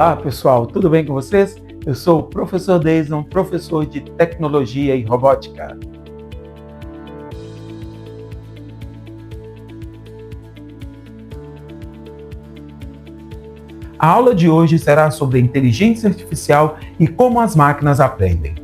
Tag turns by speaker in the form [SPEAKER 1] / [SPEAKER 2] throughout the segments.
[SPEAKER 1] Olá pessoal, tudo bem com vocês? Eu sou o professor Deison, professor de Tecnologia e Robótica. A aula de hoje será sobre inteligência artificial e como as máquinas aprendem.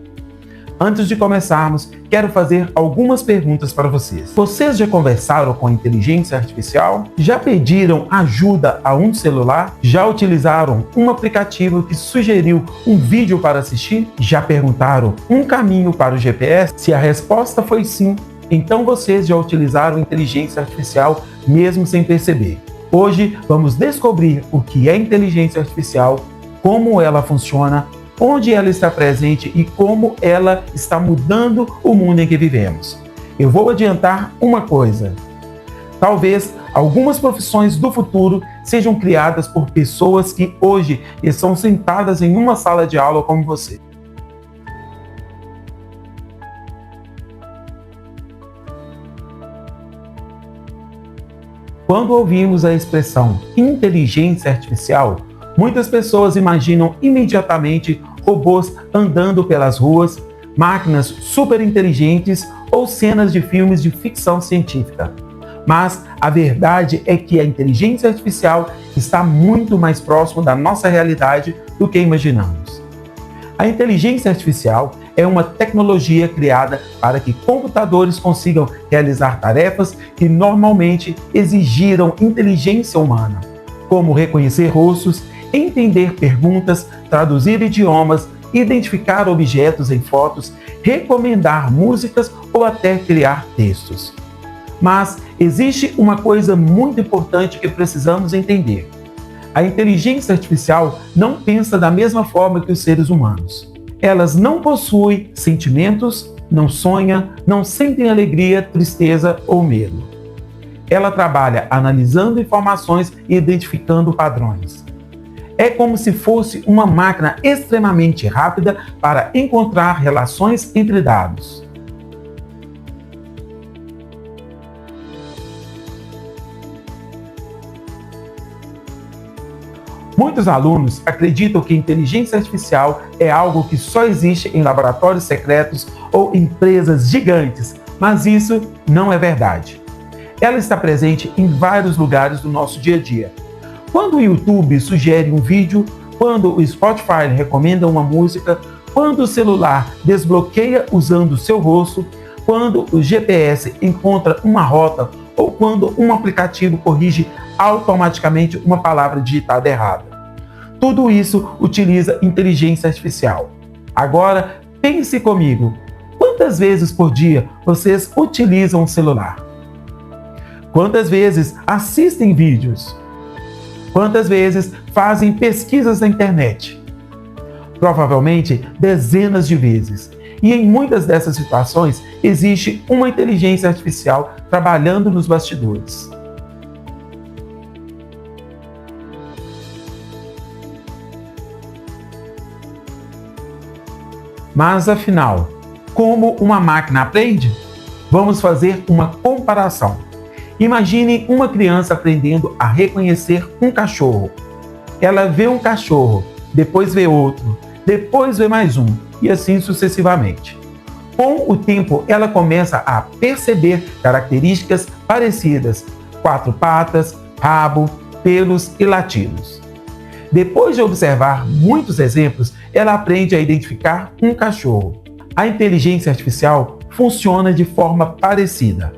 [SPEAKER 1] Antes de começarmos, quero fazer algumas perguntas para vocês. Vocês já conversaram com a inteligência artificial? Já pediram ajuda a um celular? Já utilizaram um aplicativo que sugeriu um vídeo para assistir? Já perguntaram um caminho para o GPS? Se a resposta foi sim, então vocês já utilizaram inteligência artificial mesmo sem perceber. Hoje vamos descobrir o que é inteligência artificial, como ela funciona, onde ela está presente e como ela está mudando o mundo em que vivemos. Eu vou adiantar uma coisa. Talvez algumas profissões do futuro sejam criadas por pessoas que hoje estão sentadas em uma sala de aula como você. Quando ouvimos a expressão inteligência artificial, muitas pessoas imaginam imediatamente robôs andando pelas ruas, máquinas super inteligentes ou cenas de filmes de ficção científica. Mas a verdade é que a inteligência artificial está muito mais próximo da nossa realidade do que imaginamos. A inteligência artificial é uma tecnologia criada para que computadores consigam realizar tarefas que normalmente exigiram inteligência humana, como reconhecer rostos, entender perguntas, traduzir idiomas, identificar objetos em fotos, recomendar músicas ou até criar textos. Mas existe uma coisa muito importante que precisamos entender. A inteligência artificial não pensa da mesma forma que os seres humanos. Elas não possuem sentimentos, não sonham, não sentem alegria, tristeza ou medo. Ela trabalha analisando informações e identificando padrões. É como se fosse uma máquina extremamente rápida para encontrar relações entre dados. Muitos alunos acreditam que inteligência artificial é algo que só existe em laboratórios secretos ou empresas gigantes, mas isso não é verdade. Ela está presente em vários lugares do nosso dia a dia. Quando o YouTube sugere um vídeo, quando o Spotify recomenda uma música, quando o celular desbloqueia usando o seu rosto, quando o GPS encontra uma rota ou quando um aplicativo corrige automaticamente uma palavra digitada errada. Tudo isso utiliza inteligência artificial. Agora, pense comigo, quantas vezes por dia vocês utilizam o celular? Quantas vezes assistem vídeos? Quantas vezes fazem pesquisas na internet? Provavelmente dezenas de vezes. E em muitas dessas situações existe uma inteligência artificial trabalhando nos bastidores. Mas afinal, como uma máquina aprende? Vamos fazer uma comparação. Imagine uma criança aprendendo a reconhecer um cachorro. Ela vê um cachorro, depois vê outro, depois vê mais um, e assim sucessivamente. Com o tempo, ela começa a perceber características parecidas: 4 patas, rabo, pelos e latidos. Depois de observar muitos exemplos, ela aprende a identificar um cachorro. A inteligência artificial funciona de forma parecida.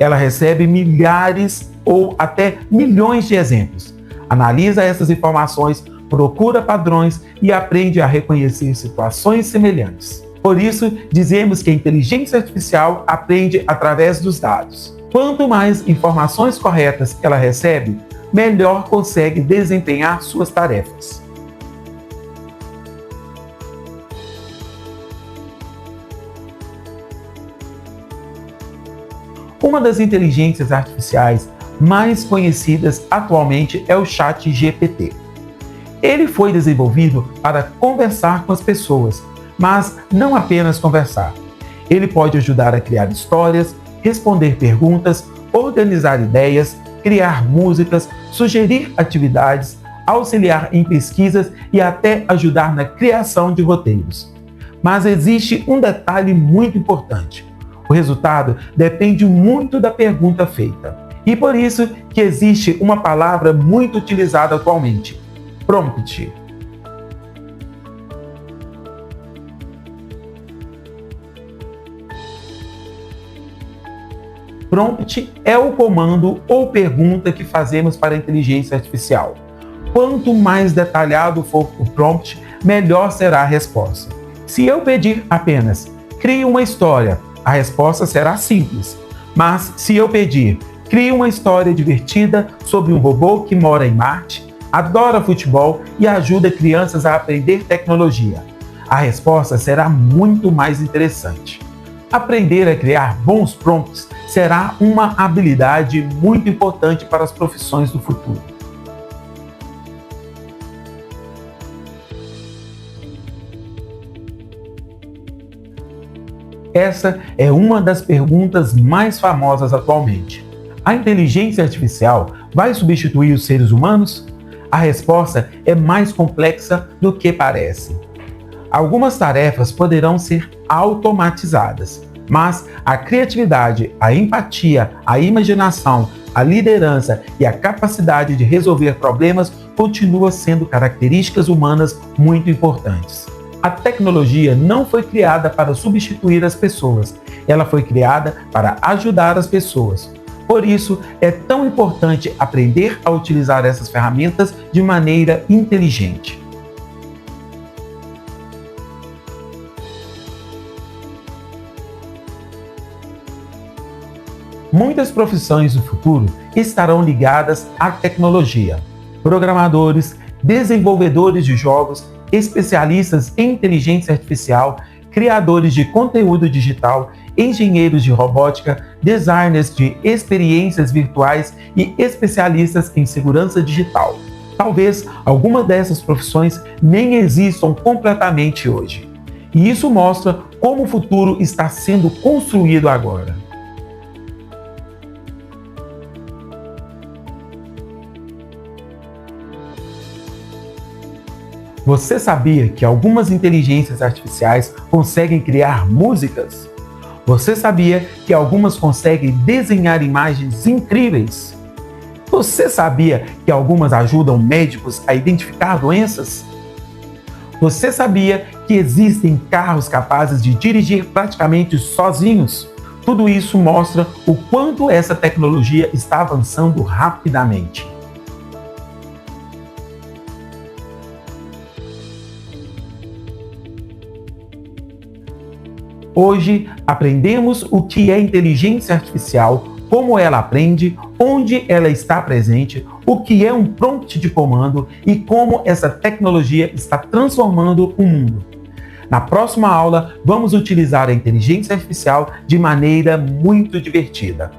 [SPEAKER 1] Ela recebe milhares ou até milhões de exemplos, analisa essas informações, procura padrões e aprende a reconhecer situações semelhantes. Por isso, dizemos que a inteligência artificial aprende através dos dados. Quanto mais informações corretas ela recebe, melhor consegue desempenhar suas tarefas. Uma das inteligências artificiais mais conhecidas atualmente é o ChatGPT. Ele foi desenvolvido para conversar com as pessoas, mas não apenas conversar. Ele pode ajudar a criar histórias, responder perguntas, organizar ideias, criar músicas, sugerir atividades, auxiliar em pesquisas e até ajudar na criação de roteiros. Mas existe um detalhe muito importante. O resultado depende muito da pergunta feita. E por isso que existe uma palavra muito utilizada atualmente: prompt. Prompt é o comando ou pergunta que fazemos para a inteligência artificial. Quanto mais detalhado for o prompt, melhor será a resposta. Se eu pedir apenas crie uma história, a resposta será simples. Mas se eu pedir crie uma história divertida sobre um robô que mora em Marte, adora futebol e ajuda crianças a aprender tecnologia, a resposta será muito mais interessante. Aprender a criar bons prompts será uma habilidade muito importante para as profissões do futuro. Essa é uma das perguntas mais famosas atualmente. A inteligência artificial vai substituir os seres humanos? A resposta é mais complexa do que parece. Algumas tarefas poderão ser automatizadas, mas a criatividade, a empatia, a imaginação, a liderança e a capacidade de resolver problemas continuam sendo características humanas muito importantes. A tecnologia não foi criada para substituir as pessoas, ela foi criada para ajudar as pessoas. Por isso, é tão importante aprender a utilizar essas ferramentas de maneira inteligente. Muitas profissões do futuro estarão ligadas à tecnologia. Programadores, desenvolvedores de jogos, especialistas em inteligência artificial, criadores de conteúdo digital, engenheiros de robótica, designers de experiências virtuais e especialistas em segurança digital. Talvez algumas dessas profissões nem existam completamente hoje. E isso mostra como o futuro está sendo construído agora. Você sabia que algumas inteligências artificiais conseguem criar músicas? Você sabia que algumas conseguem desenhar imagens incríveis? Você sabia que algumas ajudam médicos a identificar doenças? Você sabia que existem carros capazes de dirigir praticamente sozinhos? Tudo isso mostra o quanto essa tecnologia está avançando rapidamente. Hoje, aprendemos o que é inteligência artificial, como ela aprende, onde ela está presente, o que é um prompt de comando e como essa tecnologia está transformando o mundo. Na próxima aula, vamos utilizar a inteligência artificial de maneira muito divertida.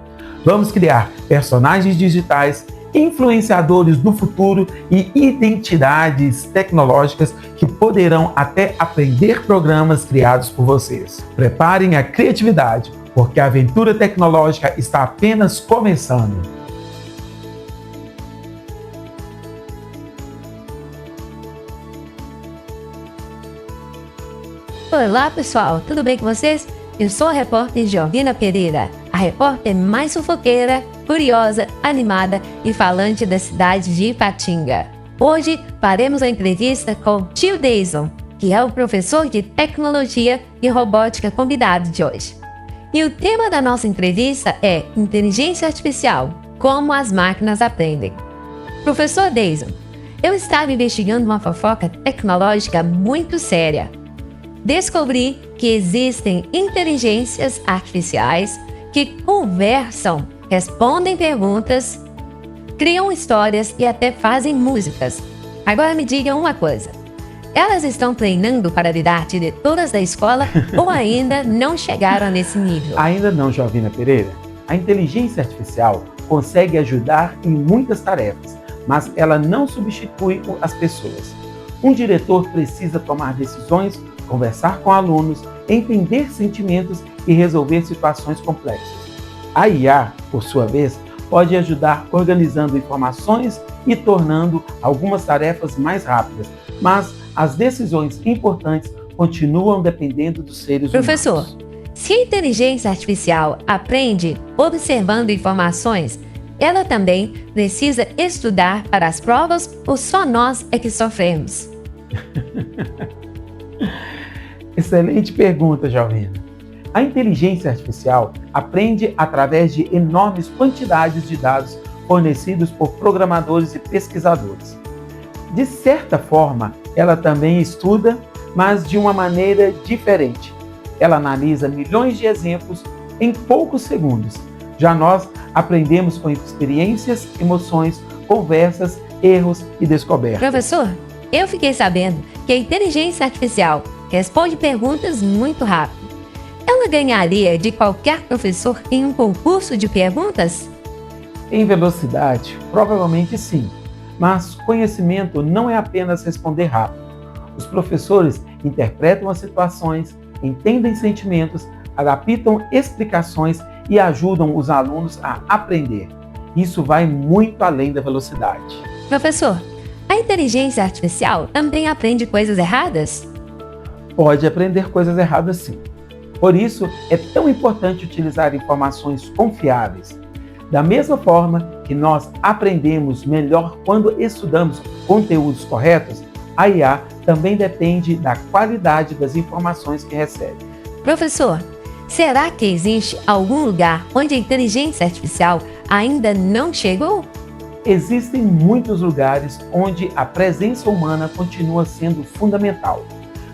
[SPEAKER 1] Vamos criar personagens digitais, influenciadores do futuro e identidades tecnológicas que poderão até aprender programas criados por vocês. Preparem a criatividade, porque a aventura tecnológica está apenas começando.
[SPEAKER 2] Olá pessoal, tudo bem com vocês? Eu sou a repórter Giovina Pereira, a repórter mais fofoqueira, curiosa, animada e falante da cidade de Ipatinga. Hoje faremos a entrevista com o tio Deison, que é o professor de tecnologia e robótica convidado de hoje. E o tema da nossa entrevista é Inteligência Artificial, como as máquinas aprendem. Professor Deison, eu estava investigando uma fofoca tecnológica muito séria. Descobri que existem inteligências artificiais que conversam, respondem perguntas, criam histórias e até fazem músicas. Agora me diga uma coisa, elas estão treinando para virar diretoras da escola ou ainda não chegaram nesse nível?
[SPEAKER 1] Ainda não, Giovina Pereira. A inteligência artificial consegue ajudar em muitas tarefas, mas ela não substitui as pessoas. Um diretor precisa tomar decisões, conversar com alunos, entender sentimentos e resolver situações complexas. A IA, por sua vez, pode ajudar organizando informações e tornando algumas tarefas mais rápidas, mas as decisões importantes continuam dependendo dos seres
[SPEAKER 2] Professor,
[SPEAKER 1] humanos.
[SPEAKER 2] se a inteligência artificial aprende observando informações, ela também precisa estudar para as provas ou só nós é que sofremos?
[SPEAKER 1] Excelente pergunta, Jovina. A inteligência artificial aprende através de enormes quantidades de dados fornecidos por programadores e pesquisadores. De certa forma, ela também estuda, mas de uma maneira diferente. Ela analisa milhões de exemplos em poucos segundos. Já nós aprendemos com experiências, emoções, conversas, erros e descobertas.
[SPEAKER 2] Professor, eu fiquei sabendo que a inteligência artificial responde perguntas muito rápido. Ela ganharia de qualquer professor em um concurso de perguntas?
[SPEAKER 1] Em velocidade, provavelmente sim, mas conhecimento não é apenas responder rápido. Os professores interpretam as situações, entendem sentimentos, adaptam explicações e ajudam os alunos a aprender. Isso vai muito além da velocidade.
[SPEAKER 2] Professor, a inteligência artificial também aprende coisas erradas?
[SPEAKER 1] Pode aprender coisas erradas sim. Por isso, é tão importante utilizar informações confiáveis. Da mesma forma que nós aprendemos melhor quando estudamos conteúdos corretos, a IA também depende da qualidade das informações que recebe.
[SPEAKER 2] Professor, será que existe algum lugar onde a inteligência artificial ainda não chegou?
[SPEAKER 1] Existem muitos lugares onde a presença humana continua sendo fundamental.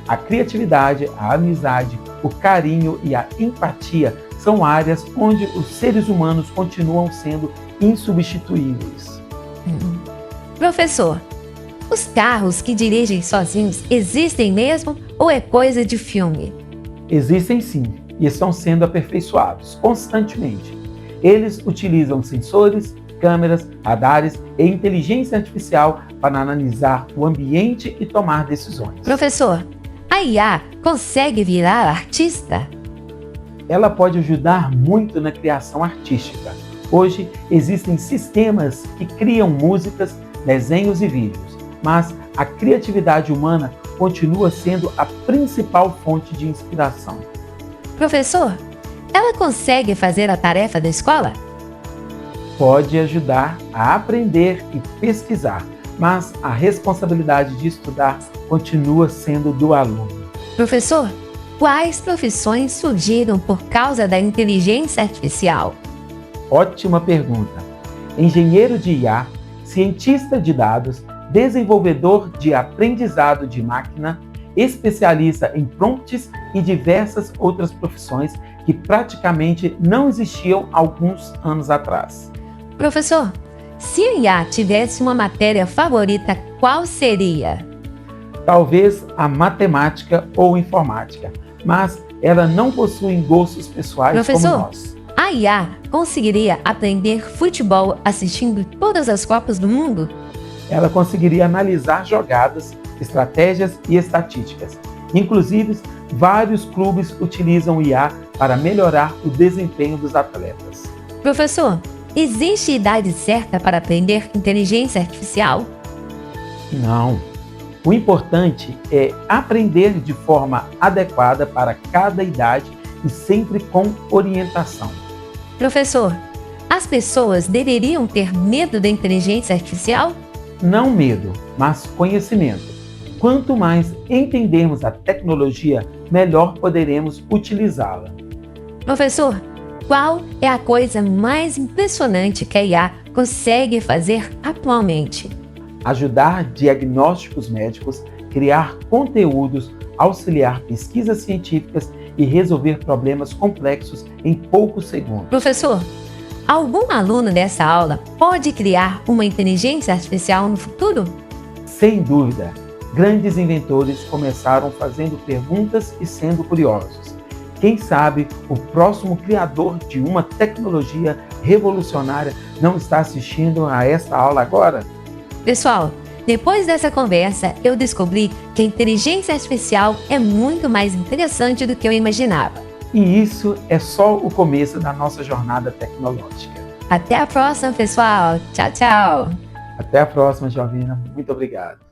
[SPEAKER 1] A criatividade, a amizade, o carinho e a empatia são áreas onde os seres humanos continuam sendo insubstituíveis.
[SPEAKER 2] Professor, os carros que dirigem sozinhos existem mesmo ou é coisa de filme?
[SPEAKER 1] Existem sim e estão sendo aperfeiçoados constantemente. Eles utilizam sensores, câmeras, radares e inteligência artificial para analisar o ambiente e tomar decisões.
[SPEAKER 2] Professor, a IA consegue virar artista?
[SPEAKER 1] Ela pode ajudar muito na criação artística. Hoje existem sistemas que criam músicas, desenhos e vídeos, mas a criatividade humana continua sendo a principal fonte de inspiração.
[SPEAKER 2] Professor, ela consegue fazer a tarefa da escola?
[SPEAKER 1] Pode ajudar a aprender e pesquisar, mas a responsabilidade de estudar continua sendo do aluno.
[SPEAKER 2] Professor, quais profissões surgiram por causa da inteligência artificial?
[SPEAKER 1] Ótima pergunta. Engenheiro de IA, cientista de dados, desenvolvedor de aprendizado de máquina, especialista em prompts e diversas outras profissões que praticamente não existiam alguns anos atrás.
[SPEAKER 2] Professor, se a IA tivesse uma matéria favorita, qual seria?
[SPEAKER 1] Talvez a matemática ou informática, mas ela não possui gostos pessoais
[SPEAKER 2] Professor,
[SPEAKER 1] como nós.
[SPEAKER 2] A IA conseguiria aprender futebol assistindo todas as Copas do Mundo?
[SPEAKER 1] Ela conseguiria analisar jogadas, estratégias e estatísticas. Inclusive, vários clubes utilizam IA para melhorar o desempenho dos atletas.
[SPEAKER 2] Professor, existe idade certa para aprender inteligência artificial?
[SPEAKER 1] Não. O importante é aprender de forma adequada para cada idade e sempre com orientação.
[SPEAKER 2] Professor, as pessoas deveriam ter medo da inteligência artificial?
[SPEAKER 1] Não medo, mas conhecimento. Quanto mais entendermos a tecnologia, melhor poderemos utilizá-la.
[SPEAKER 2] Professor, qual é a coisa mais impressionante que a IA consegue fazer atualmente?
[SPEAKER 1] Ajudar diagnósticos médicos, criar conteúdos, auxiliar pesquisas científicas e resolver problemas complexos em poucos segundos.
[SPEAKER 2] Professor, algum aluno dessa aula pode criar uma inteligência artificial no futuro?
[SPEAKER 1] Sem dúvida, grandes inventores começaram fazendo perguntas e sendo curiosos. Quem sabe o próximo criador de uma tecnologia revolucionária não está assistindo a esta aula agora?
[SPEAKER 2] Pessoal, depois dessa conversa, eu descobri que a inteligência artificial é muito mais interessante do que eu imaginava.
[SPEAKER 1] E isso é só o começo da nossa jornada tecnológica.
[SPEAKER 2] Até a próxima, pessoal. Tchau, tchau.
[SPEAKER 1] Até a próxima, Jovina. Muito obrigado.